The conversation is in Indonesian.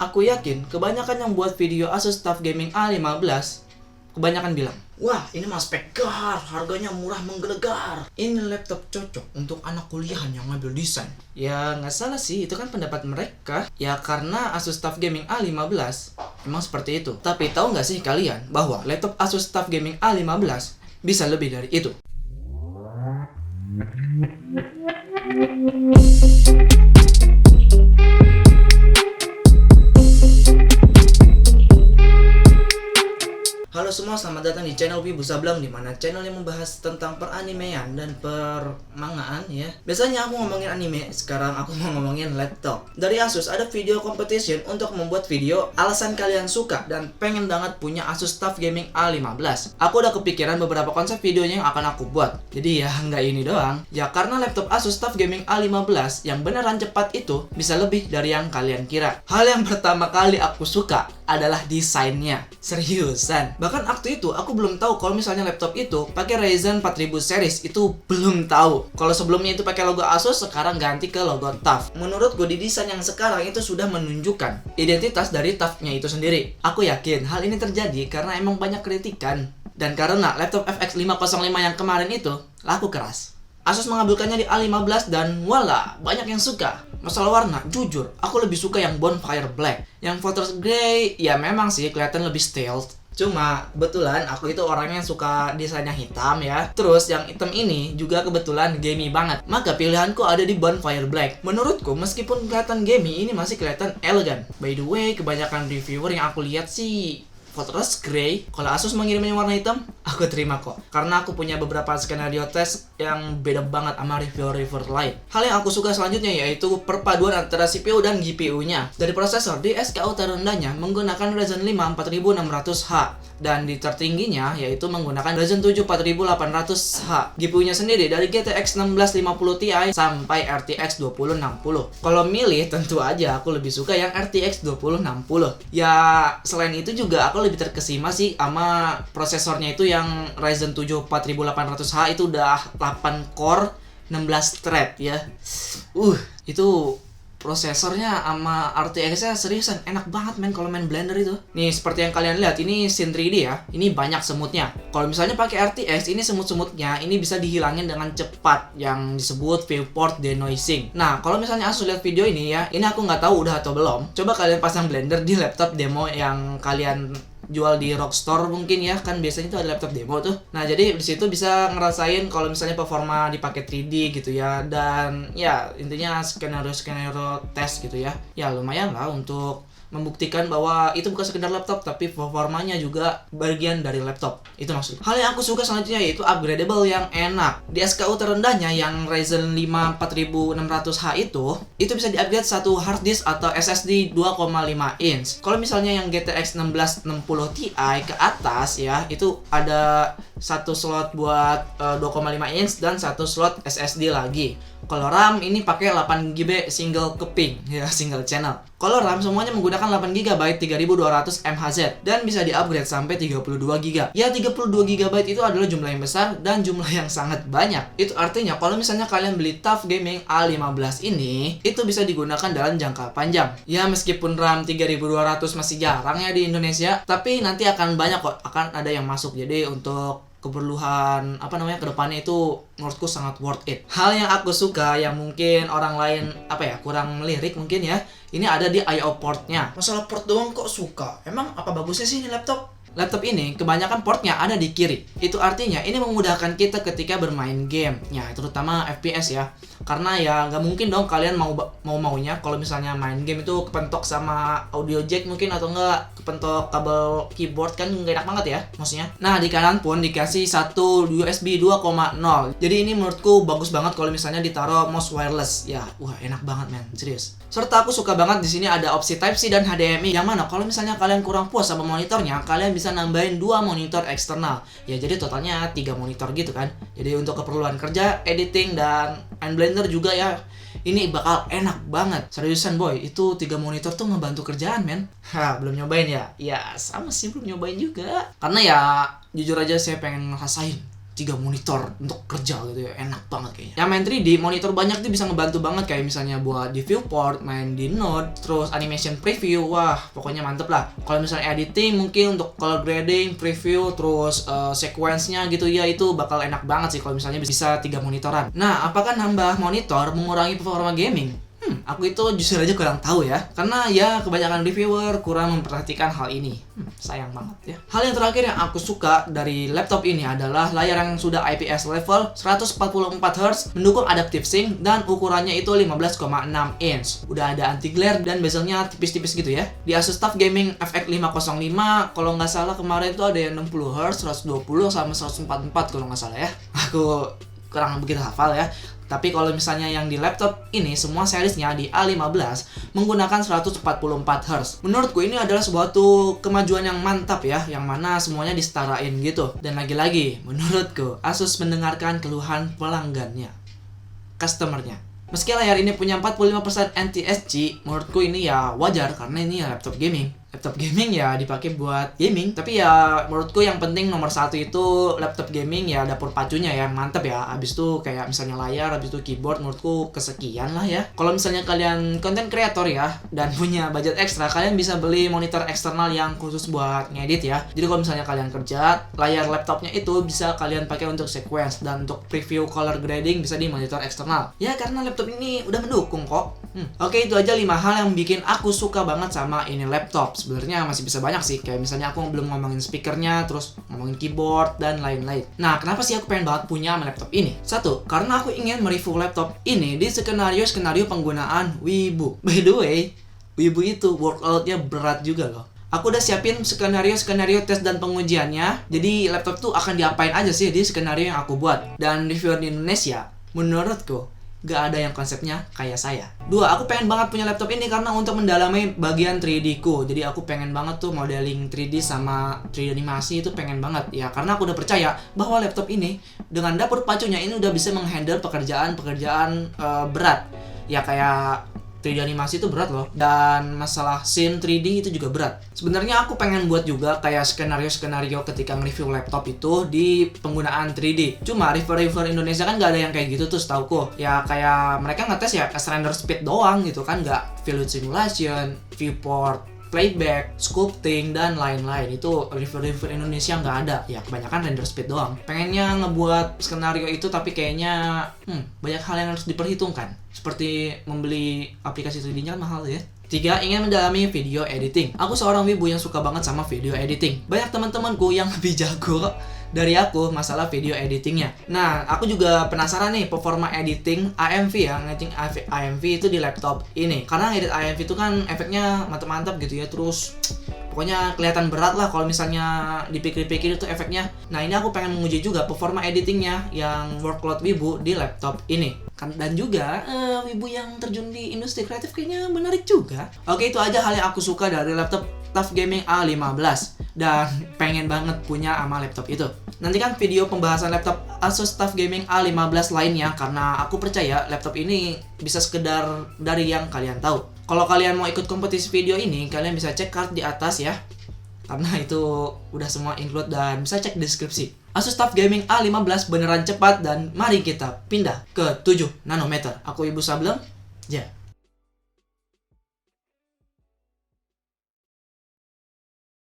Aku yakin kebanyakan yang buat video Asus TUF Gaming A15 kebanyakan bilang, wah ini mah spekar, harganya murah menggelegar. Ini laptop cocok untuk anak kuliahan yang ngambil desain. Ya nggak salah sih, itu kan pendapat mereka. Ya karena Asus TUF Gaming A15 emang seperti itu. Tapi tahu nggak sih kalian bahwa laptop Asus TUF Gaming A15 bisa lebih dari itu? Halo semua, selamat datang di channel Wibu Sableng, di mana channel yang membahas tentang peranimean dan permangaan ya. Biasanya aku ngomongin anime, sekarang aku mau ngomongin laptop. Dari Asus ada video competition untuk membuat video alasan kalian suka dan pengen banget punya Asus TUF Gaming A15. Aku udah kepikiran beberapa konsep videonya yang akan aku buat. Jadi ya nggak ini doang. Ya karena laptop Asus TUF Gaming A15 yang beneran cepat itu bisa lebih dari yang kalian kira. Hal yang pertama kali aku suka adalah desainnya. Seriusan. Bahkan waktu itu aku belum tahu kalau misalnya laptop itu pakai Ryzen 4000 series, itu belum tahu. Kalau sebelumnya itu pakai logo Asus, sekarang ganti ke logo TUF. Menurut gue di desain yang sekarang itu sudah menunjukkan identitas dari TUF-nya itu sendiri. Aku yakin hal ini terjadi karena emang banyak kritikan dan karena laptop FX 505 yang kemarin itu laku keras. Asus mengambilkannya di A15 dan wala, banyak yang suka. Masalah warna, jujur, aku lebih suka yang Bonfire Black. Yang Fortress Grey, ya memang sih kelihatan lebih stealth. Cuma, kebetulan aku itu orangnya yang suka desainnya hitam ya. Terus yang hitam ini juga kebetulan gamey banget. Maka pilihanku ada di Bonfire Black. Menurutku, meskipun kelihatan gamey, ini masih kelihatan elegan. By the way, kebanyakan reviewer yang aku lihat sih Fortress Grey. Kalau Asus mengirimnya warna hitam, aku terima kok. Karena aku punya beberapa skenario test yang beda banget sama reviewer lain. Hal yang aku suka selanjutnya yaitu perpaduan antara CPU dan GPU-nya. Dari prosesor, di SKU terendahnya menggunakan Ryzen 5 4600H. Dan di tertingginya yaitu menggunakan Ryzen 7 4800H. GPU-nya sendiri dari GTX 1650 Ti sampai RTX 2060. Kalau milih tentu aja aku lebih suka yang RTX 2060. Ya selain itu juga aku lebih terkesima sih sama prosesornya itu yang Ryzen 7 4800H itu udah 8 core 16 thread ya. Itu prosesornya sama RTX-nya seriusan enak banget men kalau main Blender itu. Nih seperti yang kalian lihat, ini scene 3D ya. Ini banyak semutnya. Kalau misalnya pakai RTX, ini semut-semutnya ini bisa dihilangin dengan cepat, yang disebut viewport denoising. Nah, kalau misalnya Asus lihat video ini ya, ini aku nggak tahu udah atau belum. Coba kalian pasang Blender di laptop demo yang kalian jual di Rockstore mungkin ya, kan biasanya itu ada laptop demo tuh. Nah, jadi di situ bisa ngerasain kalau misalnya performa dipakai 3D gitu ya, dan ya intinya skenario test gitu ya. Ya lumayan lah untuk membuktikan bahwa itu bukan sekedar laptop tapi performanya juga bagian dari laptop. Itu maksudnya. Hal yang aku suka selanjutnya yaitu upgradable yang enak. Di SKU terendahnya yang Ryzen 5 4600H itu bisa di-upgrade satu hard disk atau SSD 2,5 inch. Kalau misalnya yang GTX 1660 Ti ke atas ya, itu ada satu slot buat 2,5 inch dan satu slot SSD lagi. Kalau RAM ini pakai 8GB single keping ya, single channel. Kalau RAM semuanya menggunakan 8GB 3200 MHz dan bisa di-upgrade sampai 32GB. Ya 32GB itu adalah jumlah yang besar dan jumlah yang sangat banyak. Itu artinya kalau misalnya kalian beli TUF Gaming A15 ini, itu bisa digunakan dalam jangka panjang. Ya meskipun RAM 3200 masih jarang ya di Indonesia, tapi nanti akan banyak kok, akan ada yang masuk. Jadi untuk keperluan kedepannya itu menurutku sangat worth it. Hal yang aku suka yang mungkin orang lain kurang melirik mungkin ya, ini ada di I/O portnya. Masalah port doang kok suka? Emang apa bagusnya sih ini laptop? Laptop ini kebanyakan portnya ada di kiri. Itu artinya ini memudahkan kita ketika bermain game, ya terutama FPS ya. Karena ya nggak mungkin dong kalian maunya kalau misalnya main game itu kepentok sama audio jack mungkin, atau enggak kepentok kabel keyboard, kan nggak enak banget ya maksudnya. Nah di kanan pun dikasih satu USB 2.0. Jadi ini menurutku bagus banget kalau misalnya ditaruh mouse wireless. Ya wah enak banget men, serius. Serta aku suka banget di sini ada opsi Type-C dan HDMI, yang mana kalau misalnya kalian kurang puas sama monitornya, kalian bisa nambahin 2 monitor eksternal. Ya jadi totalnya 3 monitor gitu kan. Jadi untuk keperluan kerja, editing, dan main Blender juga ya, ini bakal enak banget. Seriusan boy, itu 3 monitor tuh ngebantu kerjaan men. Belum nyobain ya? Ya sama sih, belum nyobain juga. Karena ya jujur aja saya pengen ngerasain 3 monitor untuk kerja gitu ya, enak banget kayaknya. Yang main 3D, monitor banyak tuh bisa ngebantu banget, kayak misalnya buat di viewport, main di node, terus animation preview, wah pokoknya mantep lah. Kalau misalnya editing mungkin untuk color grading, preview, terus sequence-nya gitu ya, itu bakal enak banget sih kalau misalnya bisa 3 monitoran. Nah, apakah nambah monitor mengurangi performa gaming? Aku itu jujur aja kurang tahu ya, karena ya kebanyakan reviewer kurang memperhatikan hal ini. Sayang banget ya. Hal yang terakhir yang aku suka dari laptop ini adalah layar yang sudah IPS level 144Hz, mendukung adaptive sync, dan ukurannya itu 15,6 inch. Udah ada anti glare dan bezelnya tipis-tipis gitu ya. Di Asus TUF Gaming FX505, kalau nggak salah kemarin itu ada yang 60Hz, 120 sama 144 kalau nggak salah ya. Aku kurang begitu hafal ya. Tapi kalau misalnya yang di laptop ini, semua seriesnya di A15 menggunakan 144Hz. Menurutku ini adalah suatu kemajuan yang mantap ya, yang mana semuanya disetarain gitu. Dan lagi-lagi, menurutku Asus mendengarkan keluhan pelanggannya, customernya. Meski layar ini punya 45% NTSC, menurutku ini ya wajar karena ini ya laptop gaming. Laptop gaming ya dipakai buat gaming, tapi ya menurutku yang penting nomor satu itu laptop gaming ya dapur pacunya yang mantep ya. Habis itu kayak misalnya layar, habis itu keyboard, menurutku kesekian lah ya. Kalau misalnya kalian content creator ya dan punya budget ekstra, kalian bisa beli monitor eksternal yang khusus buat ngedit ya. Jadi kalau misalnya kalian kerja, layar laptopnya itu bisa kalian pakai untuk sequence, dan untuk preview color grading bisa di monitor eksternal. Ya karena laptop ini udah mendukung kok. Oke, itu aja 5 hal yang bikin aku suka banget sama ini laptop. Sebenarnya masih bisa banyak sih, kayak misalnya aku belum ngomongin speakernya, terus ngomongin keyboard dan lain-lain. Nah, kenapa sih aku pengen banget punya laptop ini? Satu, karena aku ingin mereview laptop ini di skenario penggunaan Wibu. By the way, Wibu itu workload-nya berat juga loh. Aku udah siapin skenario tes dan pengujiannya. Jadi laptop tuh akan diapain aja sih di skenario yang aku buat. Dan reviewer di Indonesia, menurutku gak ada yang konsepnya kayak saya. Dua, aku pengen banget punya laptop ini karena untuk mendalami bagian 3D ku. Jadi aku pengen banget tuh modeling 3D sama 3D animasi itu pengen banget. Ya karena aku udah percaya bahwa laptop ini dengan dapur pacunya ini udah bisa menghandle pekerjaan berat. Ya kayak 3D animasi itu berat loh, dan masalah scene 3D itu juga berat. Sebenarnya aku pengen buat juga kayak skenario ketika nge-review laptop itu di penggunaan 3D. Cuma reviewer Indonesia kan gak ada yang kayak gitu tuh setauku. Ya kayak mereka ngetes ya render speed doang gitu kan, gak fluid simulation, viewport, playback, sculpting, dan lain-lain. Itu reviewer Indonesia nggak ada. Ya kebanyakan render speed doang. Pengennya ngebuat skenario itu, tapi kayaknya banyak hal yang harus diperhitungkan. Seperti membeli aplikasi 3D-nya kan mahal ya. 3, ingin mendalami video editing. Aku seorang wibu yang suka banget sama video editing. Banyak teman-temanku yang lebih jago dari aku masalah video editingnya. Nah, aku juga penasaran nih performa editing AMV ya, ngedit AMV itu di laptop ini. Karena edit AMV itu kan efeknya mantap-mantap gitu ya, terus pokoknya kelihatan berat lah kalau misalnya dipikir-pikir itu efeknya. Nah, ini aku pengen menguji juga performa editingnya yang workload wibu di laptop ini. Dan juga wibu yang terjun di industri kreatif kayaknya menarik juga. Oke, itu aja hal yang aku suka dari laptop TUF Gaming A15 dan pengen banget punya sama laptop itu. Nantikan video pembahasan laptop Asus TUF Gaming A15 lainnya, karena aku percaya laptop ini bisa sekedar dari yang kalian tahu. Kalau kalian mau ikut kompetisi video ini, kalian bisa cek card di atas ya, karena itu udah semua include, dan bisa cek deskripsi. Asus TUF Gaming A15 beneran cepat, dan mari kita pindah ke 7 nanometer. Aku Ibu Sableng, ja.